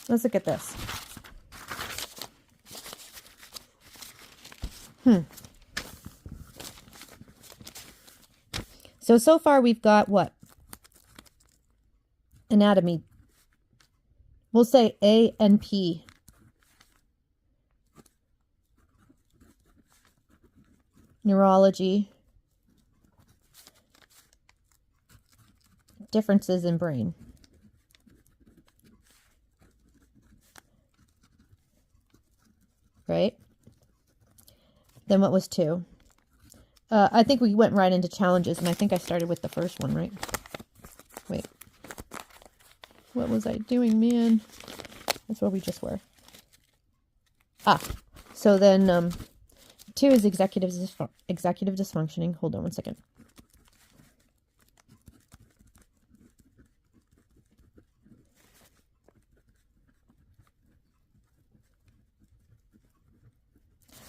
Let's look at this. So far we've got what? Anatomy. We'll say A and P. Neurology. Differences in brain. Right? Then what was 2? I think we went right into challenges, and I think I started with the first one, right? Wait. What was I doing, man? That's where we just were. So then 2 is executive dysfunctioning. Hold on one second.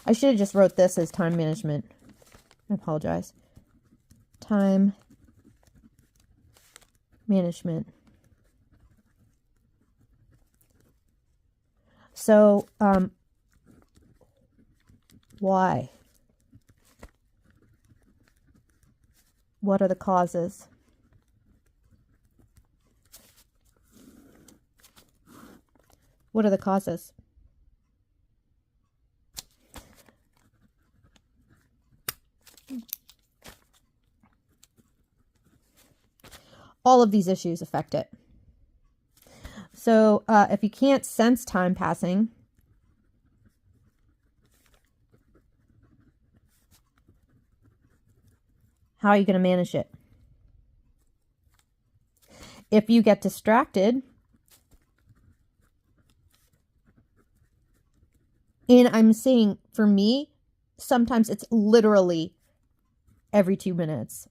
I should have just wrote this as time management. I apologize. Time management. So, why? What are the causes? What are the causes? All of these issues affect it. So if you can't sense time passing, how are you going to manage it? If you get distracted, and I'm saying for me, sometimes it's literally every 2 minutes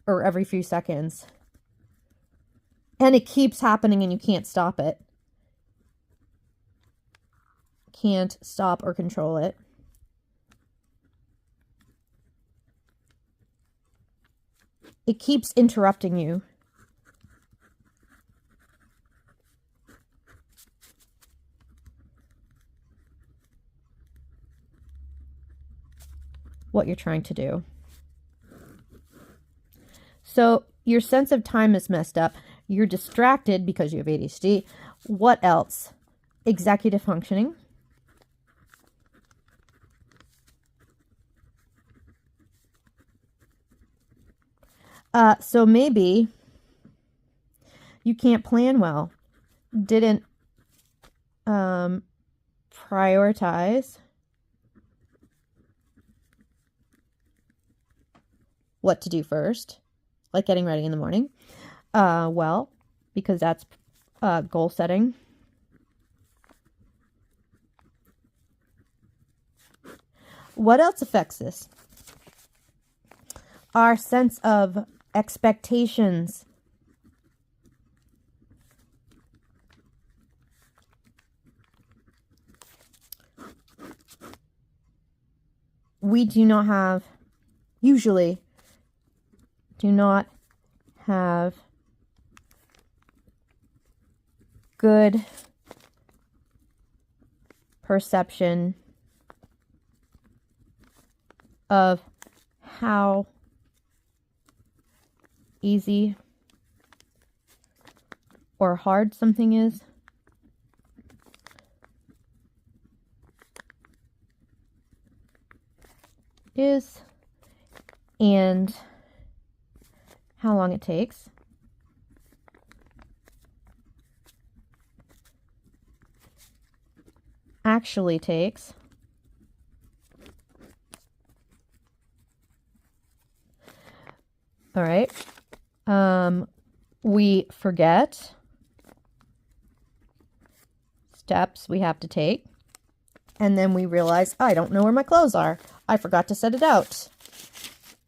or every few seconds. And it keeps happening and you can't stop it. Can't stop or control it. It keeps interrupting you. What you're trying to do. So your sense of time is messed up. You're distracted because you have ADHD. What else? Executive functioning. So maybe you can't plan well. Didn't prioritize what to do first, like getting ready in the morning. Well, because that's goal setting. What else affects this? Our sense of expectations. We usually do not have good perception of how easy or hard something is. And how long it takes. Actually takes. All right. We forget steps we have to take. And then we realize, I don't know where my clothes are. I forgot to set it out.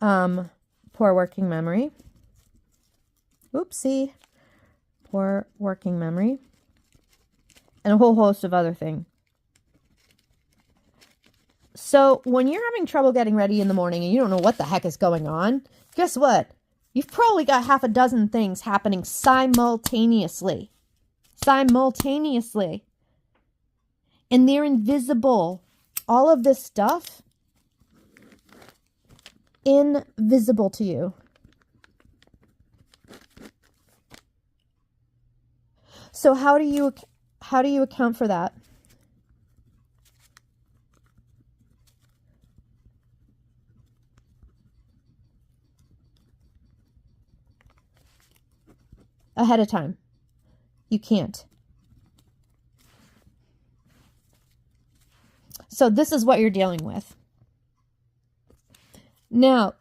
Poor working memory. Oopsie. Poor working memory. And a whole host of other things. So when you're having trouble getting ready in the morning and you don't know what the heck is going on, guess what? You've probably got half a dozen things happening simultaneously. simultaneously. And they're invisible. All of this stuff, invisible to you. So how do you account for that? Ahead of time. You can't. So this is what you're dealing with. Now,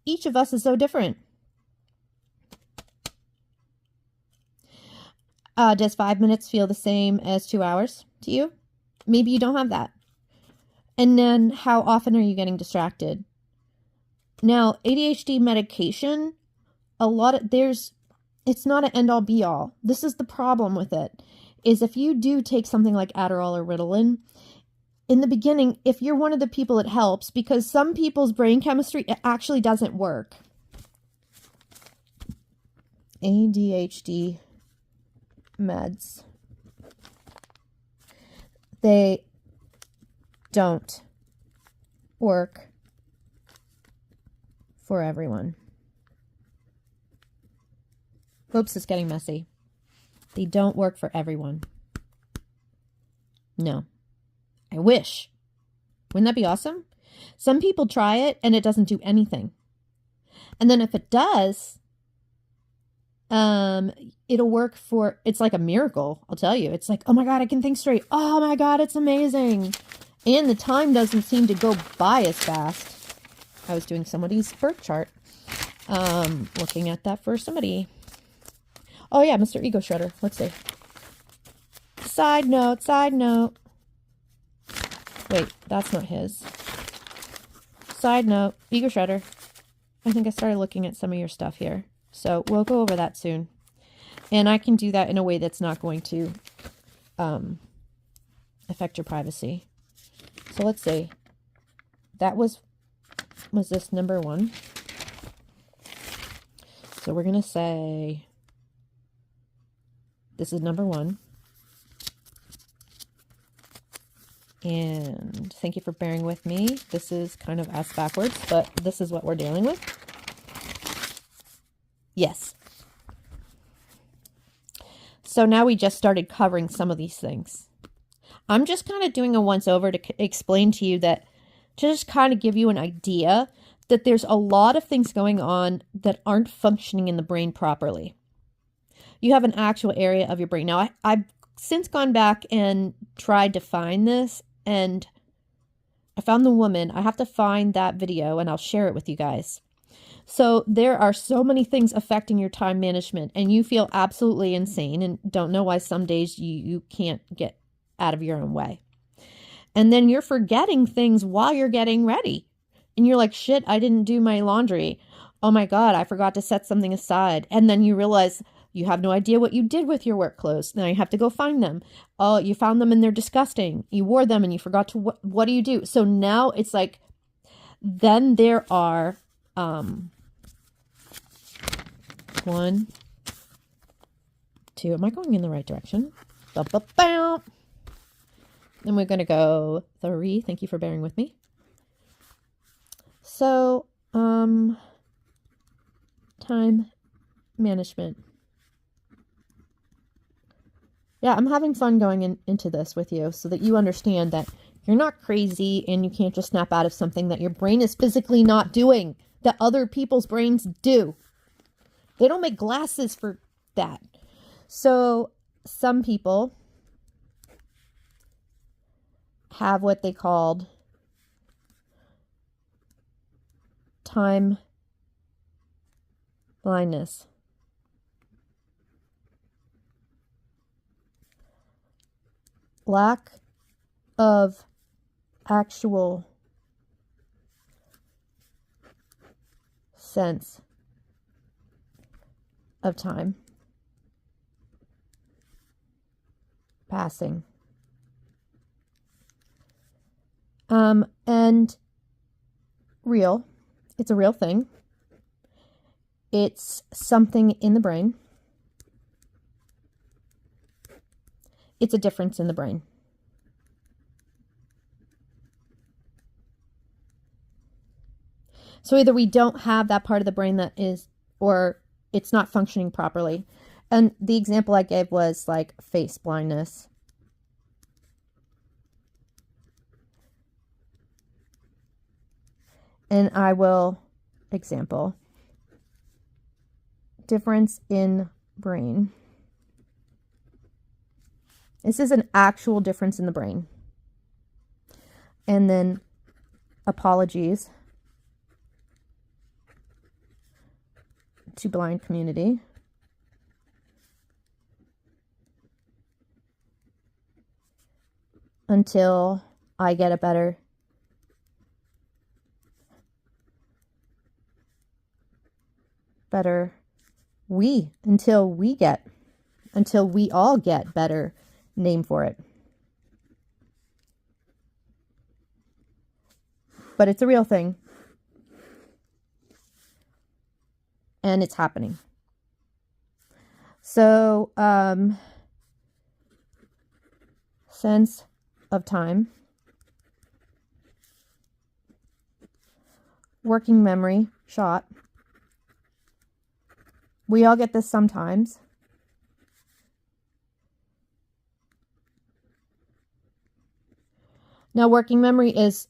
each of us is so different. Does 5 minutes feel the same as 2 hours to you? Maybe you don't have that. And then how often are you getting distracted? Now, ADHD medication, it's not an end all be all. This is the problem with it, is if you do take something like Adderall or Ritalin, in the beginning, if you're one of the people, it helps, because some people's brain chemistry, it actually doesn't work. ADHD meds. They don't work for everyone. Oops, it's getting messy. They don't work for everyone. No. I wish. Wouldn't that be awesome? Some people try it and it doesn't do anything. And then if it does, it'll work it's like a miracle, I'll tell you. It's like, oh my God, I can think straight. Oh my God, it's amazing. And the time doesn't seem to go by as fast. I was doing somebody's birth chart. Looking at that for somebody. Oh yeah, Mr. Ego Shredder. Let's see. Side note. Wait, that's not his. Side note, Ego Shredder. I think I started looking at some of your stuff here. So we'll go over that soon. And I can do that in a way that's not going to affect your privacy. So let's see. That was this number 1? So we're going to say this is number 1. And thank you for bearing with me. This is kind of ass backwards, but this is what we're dealing with. Yes. So now we just started covering some of these things. I'm just kind of doing a once over to explain to you that, to just kind of give you an idea that there's a lot of things going on that aren't functioning in the brain properly. You have an actual area of your brain. Now, I've since gone back and tried to find this, and I found the woman. I have to find that video and I'll share it with you guys. So there are so many things affecting your time management, and you feel absolutely insane and don't know why some days you can't get out of your own way. And then you're forgetting things while you're getting ready. And you're like, shit, I didn't do my laundry. Oh my God, I forgot to set something aside. And then you realize you have no idea what you did with your work clothes. Now you have to go find them. Oh, you found them and they're disgusting. You wore them and you forgot to, what do you do? So now it's like, then there are, 1, 2, am I going in the right direction? Then we're going to go 3. Thank you for bearing with me. So, time management. Yeah, I'm having fun going into this with you so that you understand that you're not crazy and you can't just snap out of something that your brain is physically not doing, that other people's brains do. They don't make glasses for that. So some people have what they called time blindness. Lack of actual sense of time passing. And real. It's a real thing. It's something in the brain. it's a difference in the brain. So either we don't have that part of the brain that is, or it's not functioning properly. And the example I gave was like face blindness. And I will example. Difference in brain. This is an actual difference in the brain. And then apologies to blind community. Until I get a better until we all get better name for it. But it's a real thing. And it's happening. So, sense of time, working memory, shot. We all get this sometimes. Now, working memory is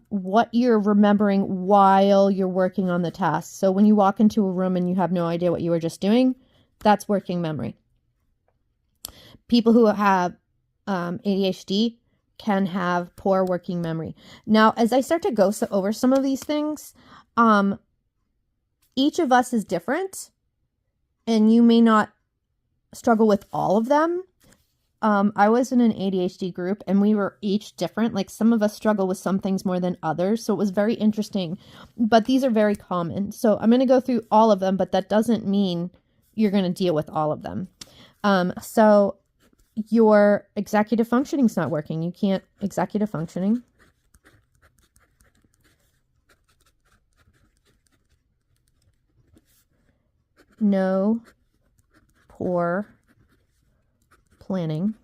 what you're remembering while you're working on the task. So when you walk into a room and you have no idea what you were just doing, that's working memory. People who have ADHD can have poor working memory. Now, as I start to go over some of these things, each of us is different, and you may not struggle with all of them. I was in an ADHD group, and we were each different. Like, some of us struggle with some things more than others, so it was very interesting. But these are very common. So I'm going to go through all of them, but that doesn't mean you're going to deal with all of them. So your executive functioning's not working. You can't executive functioning. No poor planning.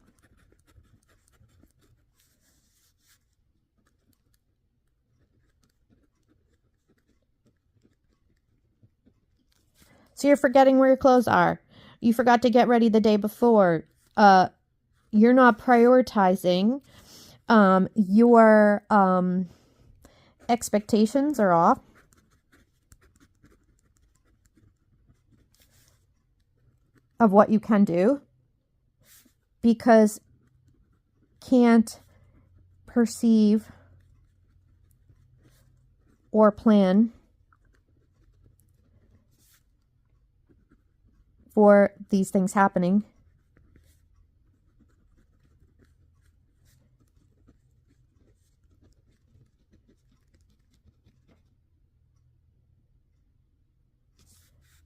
So you're forgetting where your clothes are. You forgot to get ready the day before. You're not prioritizing. Your expectations are off. Of what you can do, because can't perceive or plan for these things happening.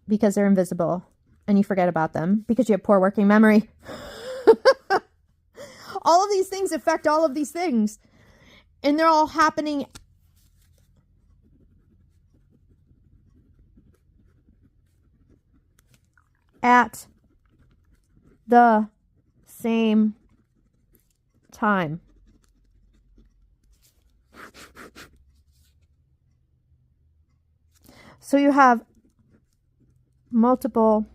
Because they're invisible. And you forget about them because you have poor working memory. All of these things affect all of these things. And they're all happening at the same time. So you have multiple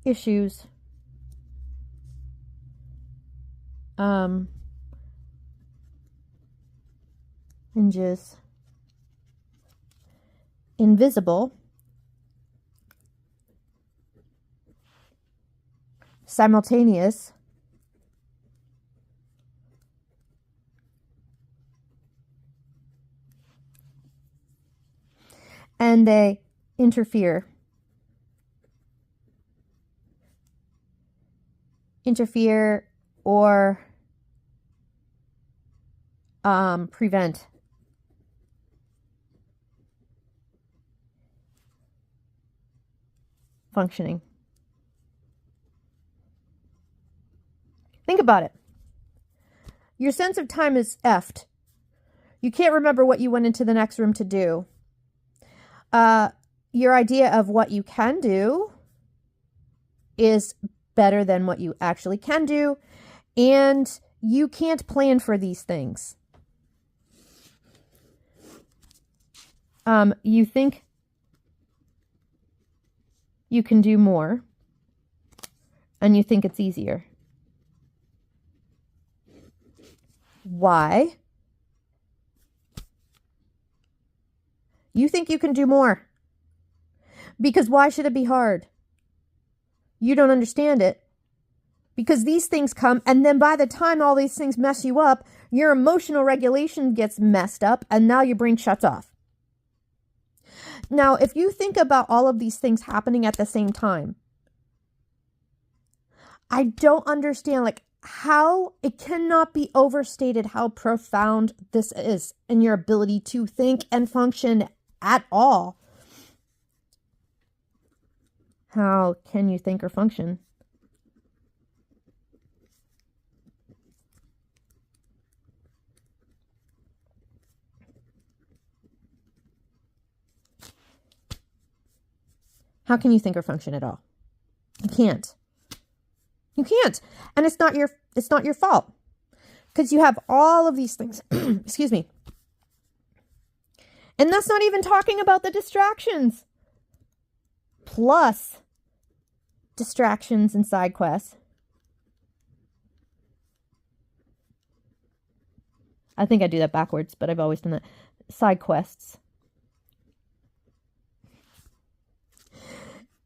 issues hinges invisible simultaneous and they interfere or prevent functioning. Think about it. Your sense of time is effed. You can't remember what you went into the next room to do. your idea of what you can do is better than what you actually can do. And you can't plan for these things. You think you can do more, and you think it's easier. Why? You think you can do more. Because why should it be hard? You don't understand it. Because these things come, and then by the time all these things mess you up, your emotional regulation gets messed up, and now your brain shuts off. Now, if you think about all of these things happening at the same time, I don't understand, like, how it cannot be overstated how profound this is in your ability to think and function at all. How can you think or function? How can you think or function at all? You can't. You can't. And it's not your fault. Because you have all of these things. Excuse me. And that's not even talking about the distractions. Plus distractions and side quests. I think I do that backwards, but I've always done that. Side quests.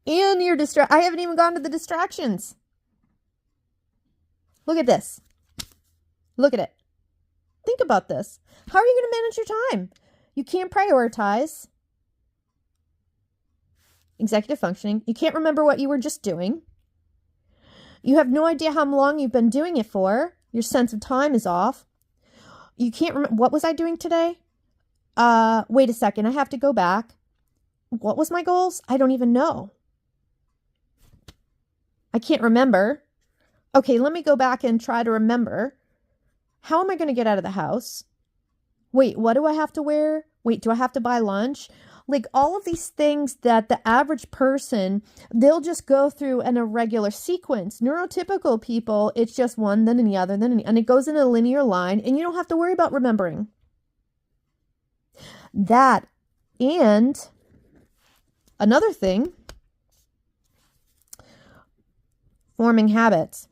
And your I haven't even gone to the distractions. Look at this. Look at it. Think about this. How are you going to manage your time? You can't prioritize. Executive functioning. You can't remember what you were just doing. You have no idea how long you've been doing it for. Your sense of time is off. You can't remember. What was I doing today? Wait a second. I have to go back. What was my goals? I don't even know. I can't remember. Okay, let me go back and try to remember. How am I going to get out of the house? Wait, what do I have to wear? Wait, do I have to buy lunch? Like all of these things that the average person, they'll just go through in a regular sequence. Neurotypical people, it's just one, then the other, and it goes in a linear line, and you don't have to worry about remembering. That, and another thing, forming habits.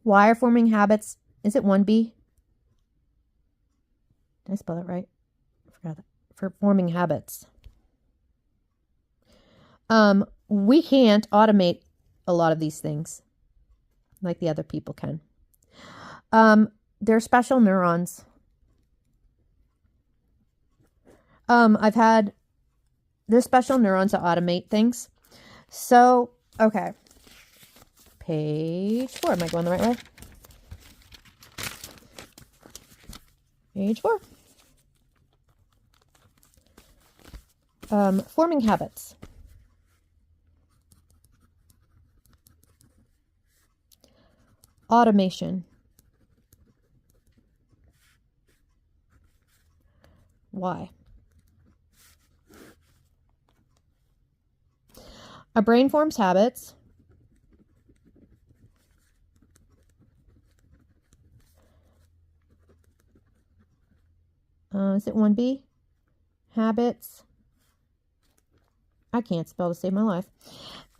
Why are forming habits? Is it 1B? Did I spell that right? I forgot that. For forming habits. We can't automate a lot of these things like the other people can. They're special neurons. There's special neurons to automate things. So, okay. Page 4. Am I going the right way? Page 4. Forming habits. Automation. Why? Our brain forms habits. Is it 1B? Habits. I can't spell to save my life.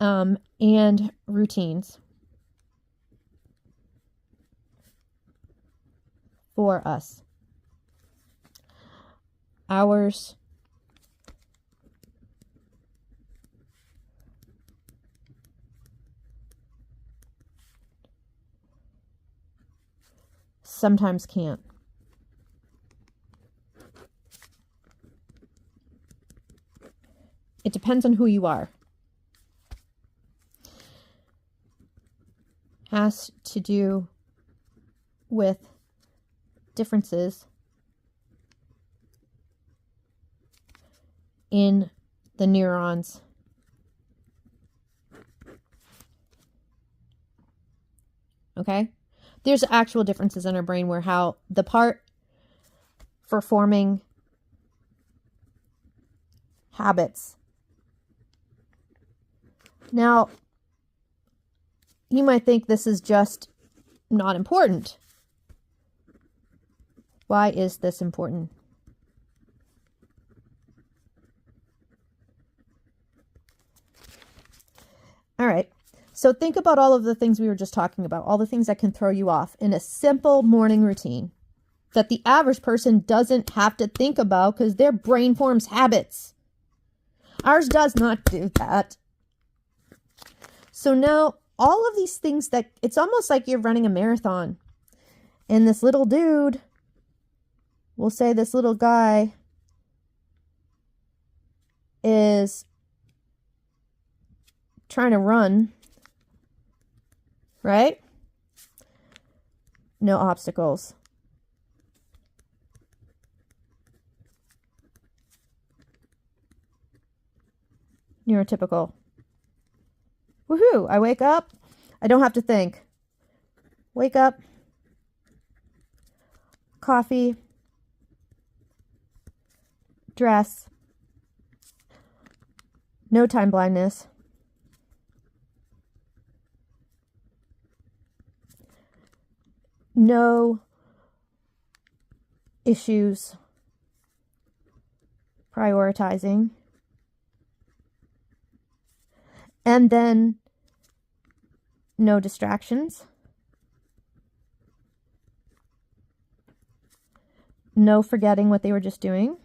And routines. For us. Ours. Sometimes can't. It depends on who you are. Has to do with differences in the neurons. Okay? There's actual differences in our brain where how the part for forming habits. Now, you might think this is just not important. Why is this important? All right. So think about all of the things we were just talking about, all the things that can throw you off in a simple morning routine that the average person doesn't have to think about because their brain forms habits. Ours does not do that. So now all of these things that it's almost like you're running a marathon and this little dude, we'll say this little guy is trying to run, right? No obstacles. Neurotypical. Woohoo! I wake up. I don't have to think. Wake up. Coffee. Dress. No time blindness. No issues. Prioritizing. And then no distractions. No forgetting what they were just doing.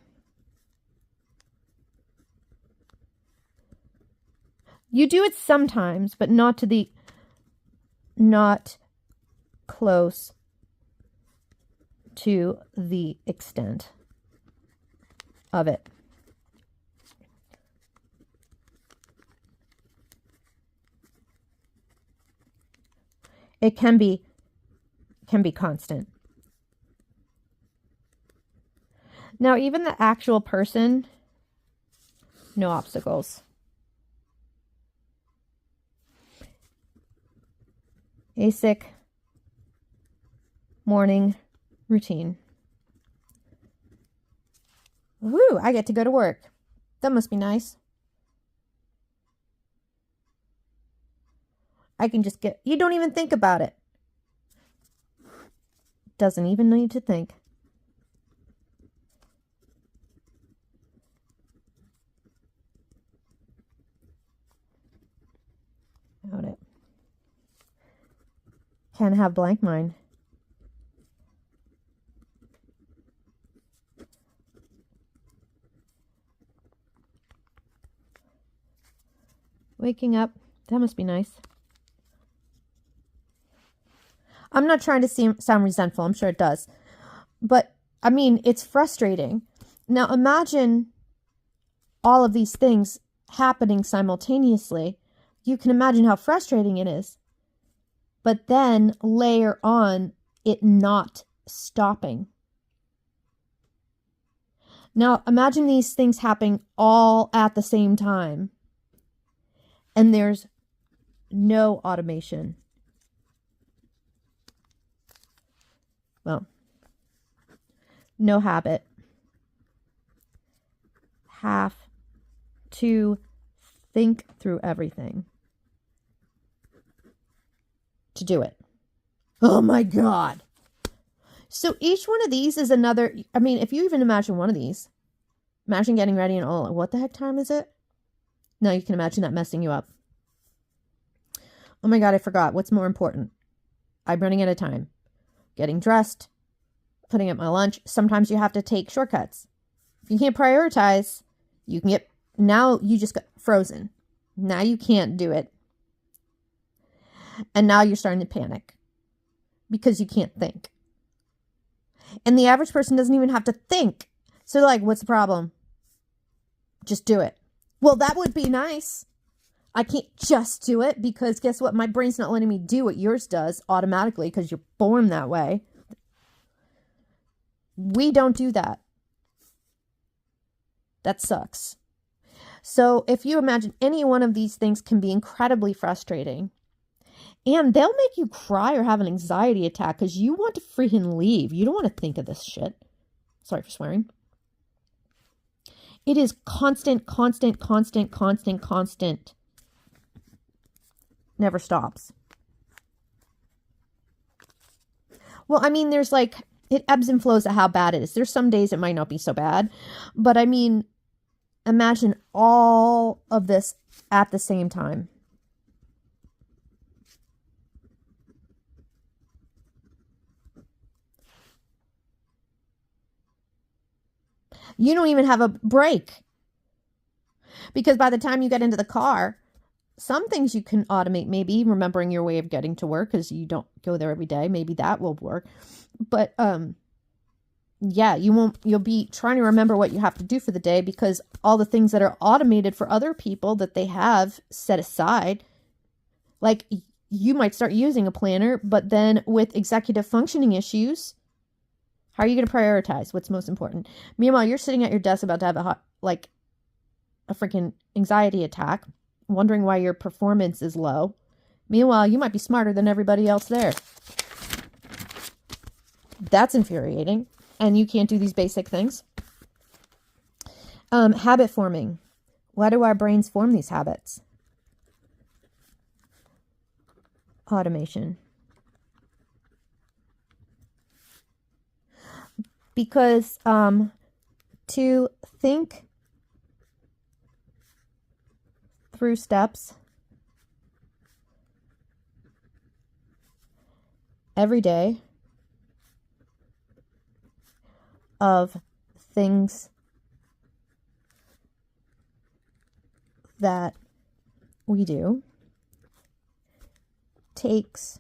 You do it sometimes, but not close to the extent of it. It can be constant. Now, even the actual person, no obstacles. Basic morning routine. Woo, I get to go to work. That must be nice. I can just you don't even think about it. Doesn't even need to think. Got it. Can have blank mind. Waking up, that must be nice. I'm not trying to sound resentful. I'm sure it does. But, I mean, it's frustrating. Now, imagine all of these things happening simultaneously. You can imagine how frustrating it is. But then layer on it not stopping. Now, imagine these things happening all at the same time. And there's no automation. Well, no habit. Have to think through everything to do it. Oh my God. So each one of these is another, I mean, if you even imagine one of these, imagine getting ready and all, what the heck time is it? Now you can imagine that messing you up. Oh my God, I forgot. What's more important? I'm running out of time. Getting dressed, putting up my lunch. Sometimes you have to take shortcuts. If you can't prioritize, you can get, now you just got frozen. Now you can't do it. And now you're starting to panic because you can't think. And the average person doesn't even have to think. So like, what's the problem? Just do it. Well, that would be nice. I can't just do it because guess what? My brain's not letting me do what yours does automatically because you're born that way. We don't do that. That sucks. So if you imagine any one of these things can be incredibly frustrating. And they'll make you cry or have an anxiety attack because you want to freaking leave. You don't want to think of this shit. Sorry for swearing. It is constant, constant, constant, constant, constant. Never stops. Well, I mean, there's like, it ebbs and flows at how bad it is. There's some days it might not be so bad. But I mean, imagine all of this at the same time. You don't even have a break. Because by the time you get into the car, some things you can automate, maybe remembering your way of getting to work because you don't go there every day. Maybe that will work. But yeah, you'll be trying to remember what you have to do for the day because all the things that are automated for other people that they have set aside, like you might start using a planner, but then with executive functioning issues, how are you going to prioritize what's most important? Meanwhile, you're sitting at your desk about to have a freaking anxiety attack, wondering why your performance is low. Meanwhile, you might be smarter than everybody else there. That's infuriating. And you can't do these basic things. Habit forming. Why do our brains form these habits? Automation. Because to think through steps every day of things that we do takes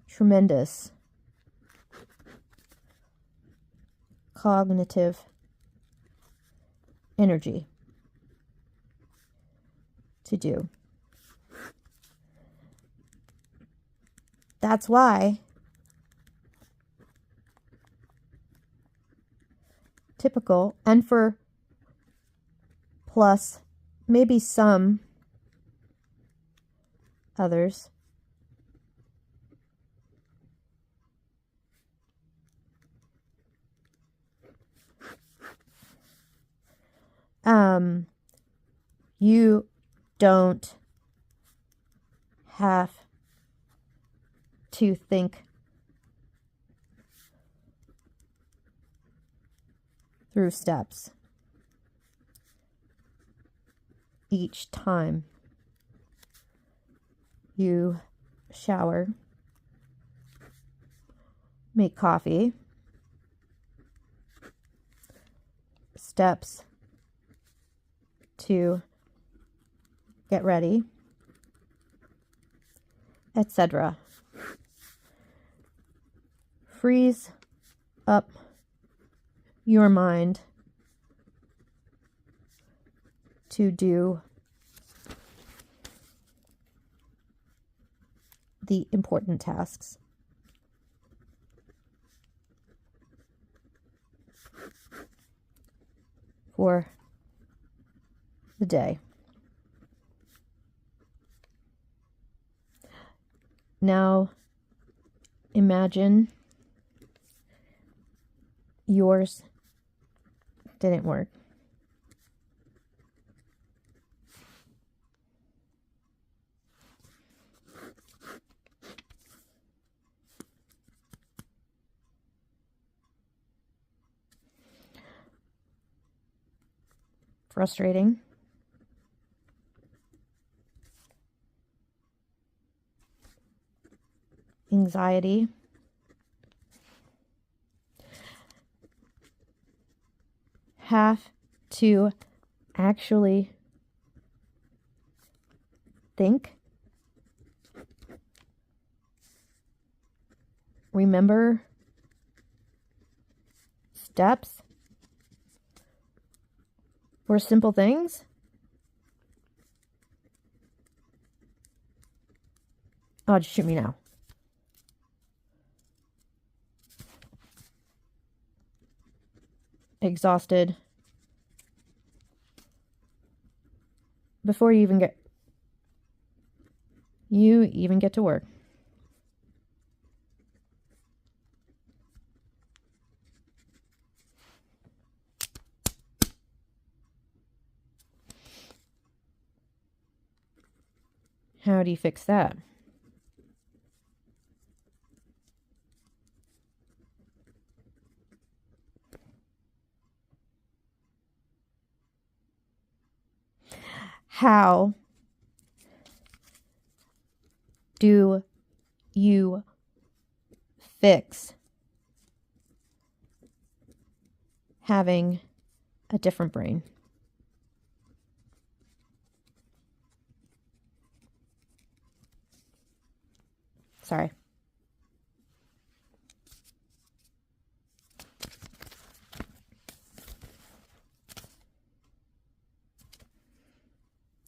tremendous cognitive energy to do. That's why typical, and for plus maybe some others, you don't have to think through steps each time you shower, make coffee, steps to get ready, etc. Freeze up your mind to do the important tasks. For the day. Now, imagine yours didn't work. Frustrating. Anxiety. Have to actually think, remember steps for simple things. Oh, just shoot me now. Exhausted before you even get to work. How do you fix that? How do you fix having a different brain? Sorry.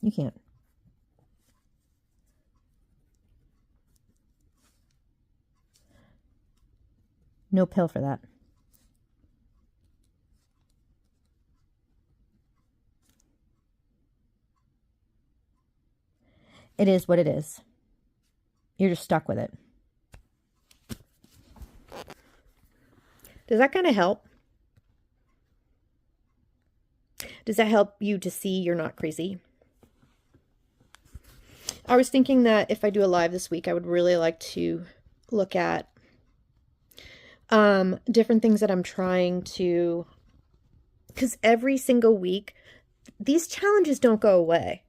You can't. No pill for that. It is what it is. You're just stuck with it. Does that kind of help? Does that help you to see you're not crazy? I was thinking that if I do a live this week, I would really like to look at different things that I'm trying to, because every single week, these challenges don't go away.